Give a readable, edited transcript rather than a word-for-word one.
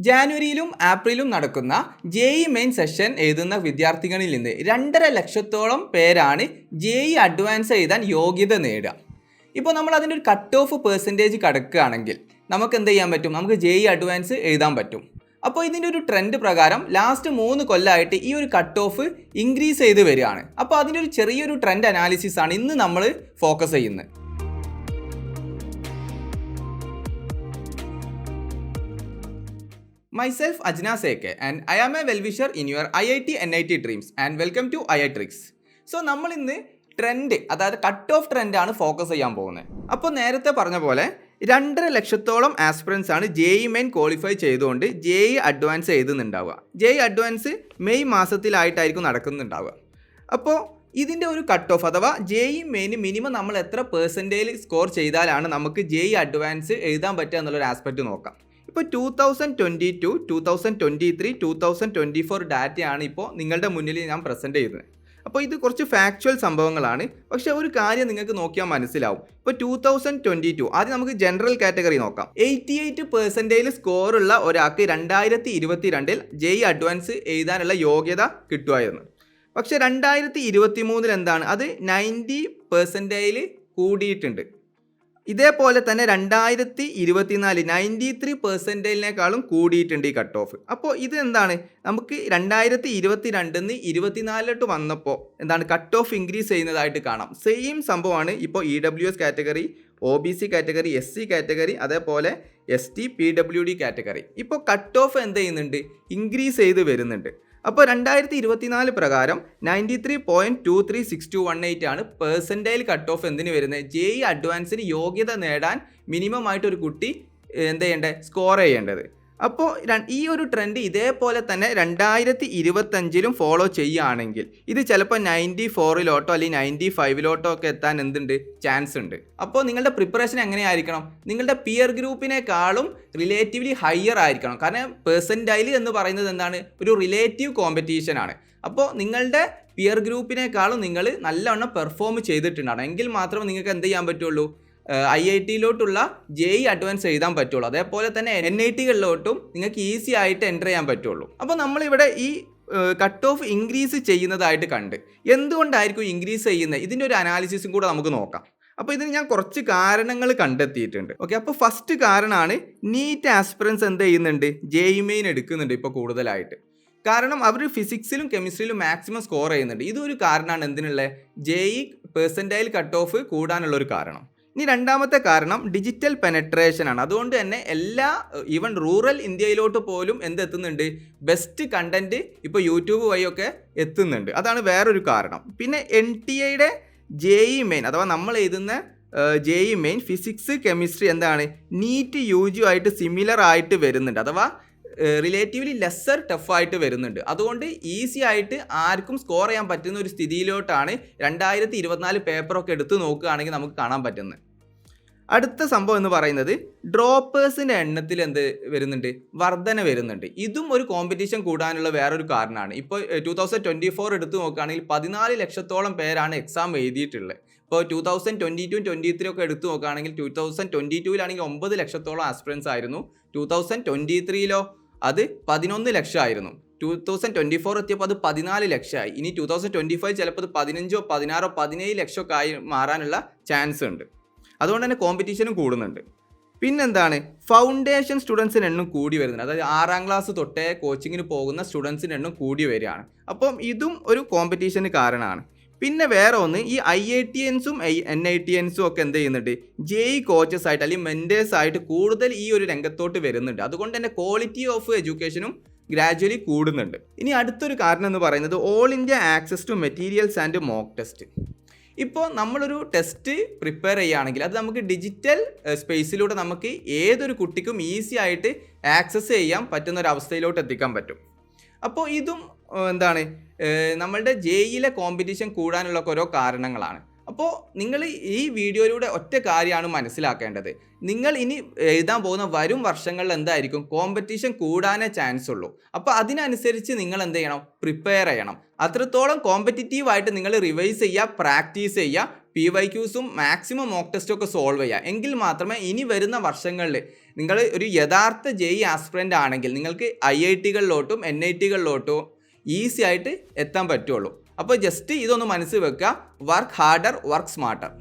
ജാനുവരിയിലും ഏപ്രിലും നടക്കുന്ന JEE main session എഴുതുന്ന വിദ്യാർത്ഥികളിൽ നിന്ന് 2.5 ലക്ഷത്തോളം പേരാണ് JEE അഡ്വാൻസ് എഴുതാൻ യോഗ്യത നേടുക. ഇപ്പോൾ നമ്മൾ അതിൻ്റെ ഒരു കട്ട് ഓഫ് പെർസെൻറ്റേജ് കടക്കുകയാണെങ്കിൽ നമുക്ക് എന്ത് ചെയ്യാൻ പറ്റും? നമുക്ക് JEE അഡ്വാൻസ് എഴുതാൻ പറ്റും. അപ്പോൾ ഇതിൻ്റെ ഒരു ട്രെൻഡ് പ്രകാരം ലാസ്റ്റ് 3 കൊല്ലമായിട്ട് ഈ ഒരു കട്ട് ഓഫ് ഇൻക്രീസ് ചെയ്ത് വരികയാണ്. അപ്പോൾ അതിൻ്റെ ഒരു ചെറിയൊരു ട്രെൻഡ് അനാലിസിസ് ആണ് ഇന്ന് നമ്മൾ ഫോക്കസ് ചെയ്യുന്നത്. Myself Ajnas AK and I am a well-wisher in your IIT NIT dreams and welcome to IITrix. So നമ്മൾ ഇന്ന് ട്രെൻഡ്, അതായത് കട്ട് ഓഫ് ട്രെൻഡ് ആണ് ഫോക്കസ് ചെയ്യാൻ പോകുന്നത്. അപ്പോൾ നേരത്തെ പറഞ്ഞ പോലെ 2.5 ലക്ഷത്തോളം ആസ്പിറൻസ് ആണ് JEE മെയിൻ ക്വാളിഫൈ ചെയ്തുകൊണ്ട് JEE അഡ്വാൻസ് എഴുതുന്നുണ്ടാവുക. JEE അഡ്വാൻസ് മെയ് മാസത്തിലായിട്ടായിരിക്കും നടക്കുന്നുണ്ടാവുക. അപ്പോൾ ഇതിൻ്റെ ഒരു കട്ട് ഓഫ് അഥവാ JEE മെയിൻ മിനിമം നമ്മൾ എത്ര പെർസെൻറ്റേജ് സ്കോർ ചെയ്താലാണ് നമുക്ക് JEE അഡ്വാൻസ് എഴുതാൻ പറ്റുക എന്നുള്ളൊരു ആസ്പെക്റ്റ് നോക്കാം. ഇപ്പോൾ 2022, 2023, 2024 ഡാറ്റയാണ് ഇപ്പോൾ നിങ്ങളുടെ മുന്നിൽ ഞാൻ പ്രസൻറ്റ് ചെയ്യുന്നത്. അപ്പോൾ ഇത് കുറച്ച് ഫാക്ച്വൽ സംഭവങ്ങളാണ്. പക്ഷേ ഒരു കാര്യം നിങ്ങൾക്ക് നോക്കിയാൽ മനസ്സിലാവും. ഇപ്പോൾ 2022 ആദ്യം നമുക്ക് ജനറൽ കാറ്റഗറി നോക്കാം. 88% സ്കോറുള്ള ഒരാൾക്ക് 2022 JEE അഡ്വാൻസ് എഴുതാനുള്ള യോഗ്യത കിട്ടുമായിരുന്നു. പക്ഷേ 2023 എന്താണ്, അത് 90% കൂടിയിട്ടുണ്ട്. ഇതേപോലെ തന്നെ 2024 93%-നേക്കാളും കൂടിയിട്ടുണ്ട് ഈ കട്ട് ഓഫ്. അപ്പോൾ ഇത് എന്താണ്, നമുക്ക് 2022 24 വന്നപ്പോൾ എന്താണ് കട്ട് ഓഫ് ഇൻക്രീസ് ചെയ്യുന്നതായിട്ട് കാണാം. സെയിം സംഭവമാണ് ഇപ്പോൾ EWS category, OBC category, SC category, അതേപോലെ ST PWD കാറ്റഗറി. ഇപ്പോൾ കട്ട് ഓഫ് എന്ത് ചെയ്യുന്നുണ്ട്, ഇൻക്രീസ് ചെയ്ത് വരുന്നുണ്ട്. അപ്പോൾ 2024 പ്രകാരം 93.236218 ആണ് പെർസെൻറ്റേജ് കട്ട് ഓഫ് എന്തിന് വരുന്നത്, JEE അഡ്വാൻസിന് യോഗ്യത നേടാൻ മിനിമം ആയിട്ടൊരു കുട്ടി എന്ത് ചെയ്യേണ്ടത്, സ്കോർ ചെയ്യേണ്ടത്. അപ്പോൾ ഈ ഒരു ട്രെൻഡ് ഇതേപോലെ തന്നെ 2025 ഫോളോ ചെയ്യുകയാണെങ്കിൽ ഇത് ചിലപ്പോൾ 94 അല്ലെങ്കിൽ 95 ഒക്കെ എത്താൻ എന്തുണ്ട്, ചാൻസ് ഉണ്ട്. അപ്പോൾ നിങ്ങളുടെ പ്രിപ്പറേഷൻ എങ്ങനെയായിരിക്കണം, നിങ്ങളുടെ പിയർ ഗ്രൂപ്പിനേക്കാളും റിലേറ്റീവ്ലി ഹയർ ആയിരിക്കണം. കാരണം പെർസെൻറ്റൈൽ എന്ന് പറയുന്നത് എന്താണ്, ഒരു റിലേറ്റീവ് കോമ്പറ്റീഷൻ ആണ്. അപ്പോൾ നിങ്ങളുടെ പിയർ ഗ്രൂപ്പിനേക്കാളും നിങ്ങൾ നല്ലവണ്ണം പെർഫോം ചെയ്തിട്ടുണ്ടാണ് എങ്കിൽ മാത്രമേ നിങ്ങൾക്ക് എന്ത് ചെയ്യാൻ പറ്റുള്ളൂ, IITയിലോട്ടുള്ള JEE അഡ്വാൻസ് എഴുതാൻ പറ്റുള്ളൂ. അതേപോലെ തന്നെ NITകളിലോട്ടും നിങ്ങൾക്ക് ഈസി ആയിട്ട് എൻ്റർ ചെയ്യാൻ പറ്റുള്ളൂ. അപ്പോൾ നമ്മളിവിടെ ഈ കട്ട് ഓഫ് ഇൻക്രീസ് ചെയ്യുന്നതായിട്ട് കണ്ട് എന്തുകൊണ്ടായിരിക്കും ഇൻക്രീസ് ചെയ്യുന്നത്, ഇതിൻ്റെ ഒരു അനാലിസിസും കൂടെ നമുക്ക് നോക്കാം. അപ്പോൾ ഇതിന് ഞാൻ കുറച്ച് കാരണങ്ങൾ കണ്ടെത്തിയിട്ടുണ്ട്. ഓക്കെ, അപ്പോൾ ഫസ്റ്റ് കാരണമാണ് നീറ്റ് ആസ്പിറൻസ് എന്ത് ചെയ്യുന്നുണ്ട്, JEE മെയിൻ എടുക്കുന്നുണ്ട് ഇപ്പോൾ കൂടുതലായിട്ട്. കാരണം അവർ ഫിസിക്സിലും കെമിസ്ട്രിയിലും മാക്സിമം സ്കോർ ചെയ്യുന്നുണ്ട്. ഇതൊരു കാരണമാണ് എന്തിനുള്ള JEE പെർസെൻറ്റൈൽ കട്ട് ഓഫ് കൂടാനുള്ളൊരു കാരണം. ഇനി രണ്ടാമത്തെ കാരണം ഡിജിറ്റൽ പെനട്രേഷൻ ആണ്. അതുകൊണ്ട് തന്നെ ഈവൻ റൂറൽ ഇന്ത്യയിലോട്ട് പോലും എന്തെത്തുന്നുണ്ട്, ബെസ്റ്റ് കണ്ടന്റ് ഇപ്പോൾ യൂട്യൂബ് വഴിയൊക്കെ എത്തുന്നുണ്ട്. അതാണ് വേറൊരു കാരണം. പിന്നെ NTAയുടെ JEE മെയിൻ അഥവാ നമ്മൾ എഴുതുന്ന JEE മെയിൻ ഫിസിക്സ് കെമിസ്ട്രി എന്താണ്, നീറ്റ് UG ആയിട്ട് സിമിലർ ആയിട്ട് വരുന്നുണ്ട്, അഥവാ റിലേറ്റീവ്ലി ലെസ്സർ ടഫായിട്ട് വരുന്നുണ്ട്. അതുകൊണ്ട് ഈസി ആയിട്ട് ആർക്കും സ്കോർ ചെയ്യാൻ പറ്റുന്ന ഒരു സ്ഥിതിയിലോട്ടാണ് 2024 പേപ്പറൊക്കെ എടുത്ത് നോക്കുകയാണെങ്കിൽ നമുക്ക് കാണാൻ പറ്റുന്നത്. അടുത്ത സംഭവം എന്ന് പറയുന്നത് ഡ്രോപ്പേഴ്സിൻ്റെ എണ്ണത്തിൽ എന്ത് വരുന്നുണ്ട്, വർധന വരുന്നുണ്ട്. ഇതും ഒരു കോമ്പറ്റീഷൻ കൂടാനുള്ള വേറൊരു കാരണമാണ്. ഇപ്പോൾ 2024 എടുത്ത് നോക്കുകയാണെങ്കിൽ 14 ലക്ഷത്തോളം പേരാണ് എക്സാം എഴുതിയിട്ടുള്ളത്. ഇപ്പോൾ 2022, 23 ഒക്കെ എടുത്തു നോക്കുകയാണെങ്കിൽ 2022 9 ലക്ഷത്തോളം ആസ്പിറൻസ് ആയിരുന്നു. 2023 അത് 11 ലക്ഷമായിരുന്നു. 2024 എത്തിയപ്പോൾ അത് 14 ലക്ഷമായി. ഇനി 2025 ചിലപ്പോൾ അത് 15, 16, 17 ലക്ഷമൊക്കെ ആയി മാറാനുള്ള ചാൻസ് ഉണ്ട്. അതുകൊണ്ട് തന്നെ കോമ്പറ്റീഷനും കൂടുന്നുണ്ട്. പിന്നെന്താണ്, ഫൗണ്ടേഷൻ സ്റ്റുഡൻസിൻ്റെ എണ്ണം കൂടി വരുന്നുണ്ട്. അതായത് 6ാം ക്ലാസ് തൊട്ടേ കോച്ചിങ്ങിന് പോകുന്ന സ്റ്റുഡൻസിൻ്റെ എണ്ണം കൂടി വരികയാണ്. അപ്പം ഇതും ഒരു കോമ്പറ്റീഷന് കാരണമാണ്. പിന്നെ വേറെ ഒന്ന്, ഈ IITians-ഉം NITians-ഉം ഒക്കെ എന്ത് ചെയ്യുന്നുണ്ട്, JEE കോച്ചസ് ആയിട്ട് അല്ലെങ്കിൽ മെൻറ്റേഴ്സ് ആയിട്ട് കൂടുതൽ ഈ ഒരു രംഗത്തോട്ട് വരുന്നുണ്ട്. അതുകൊണ്ട് തന്നെ ക്വാളിറ്റി ഓഫ് എഡ്യൂക്കേഷനും ഗ്രാജുവലി കൂടുന്നുണ്ട്. ഇനി അടുത്തൊരു കാരണം എന്ന് പറയുന്നത് all India access to materials and mock test. ഇപ്പോൾ നമ്മളൊരു ടെസ്റ്റ് പ്രിപ്പയർ ചെയ്യുകയാണെങ്കിൽ അത് നമുക്ക് ഡിജിറ്റൽ സ്പേസിലൂടെ നമുക്ക് ഏതൊരു കുട്ടിക്കും ഈസി ആയിട്ട് ആക്സസ് ചെയ്യാൻ പറ്റുന്ന ഒരു അവസ്ഥയിലോട്ട് എത്തിക്കാൻ പറ്റും. അപ്പോൾ ഇതും എന്താണ്, നമ്മളുടെ JEEയിലെ കോമ്പറ്റീഷൻ കൂടാനുള്ള ഓരോ കാരണങ്ങളാണ്. അപ്പോൾ നിങ്ങൾ ഈ വീഡിയോയിലൂടെ ഒറ്റ കാര്യമാണ് മനസ്സിലാക്കേണ്ടത്, നിങ്ങൾ ഇനി എഴുതാൻ പോകുന്ന വരും വർഷങ്ങളിൽ എന്തായിരിക്കും, കോമ്പറ്റീഷൻ കൂടാനേ ചാൻസ് ഉള്ളൂ. അപ്പോൾ അതിനനുസരിച്ച് നിങ്ങൾ എന്ത് ചെയ്യണം, പ്രിപ്പയർ ചെയ്യണം. അത്രത്തോളം കോമ്പറ്റീറ്റീവായിട്ട് നിങ്ങൾ റിവൈസ് ചെയ്യുക, പ്രാക്ടീസ് ചെയ്യുക, PYQs മാക്സിമം മോക്ക് ടെസ്റ്റും ഒക്കെ സോൾവ് ചെയ്യുക. എങ്കിൽ മാത്രമേ ഇനി വരുന്ന വർഷങ്ങളിൽ നിങ്ങൾ ഒരു യഥാർത്ഥ JEE ആസ്പിറൻ്റ് ആണെങ്കിൽ നിങ്ങൾക്ക് IITകളിലോട്ടും NITകളിലോട്ടും ഈസി ആയിട്ട് എത്താൻ പറ്റുള്ളൂ. അപ്പോൾ ജസ്റ്റ് ഇതൊന്ന് മനസ്സിൽ വെക്കുക, വർക്ക് ഹാർഡർ വർക്ക് സ്മാർട്ടർ.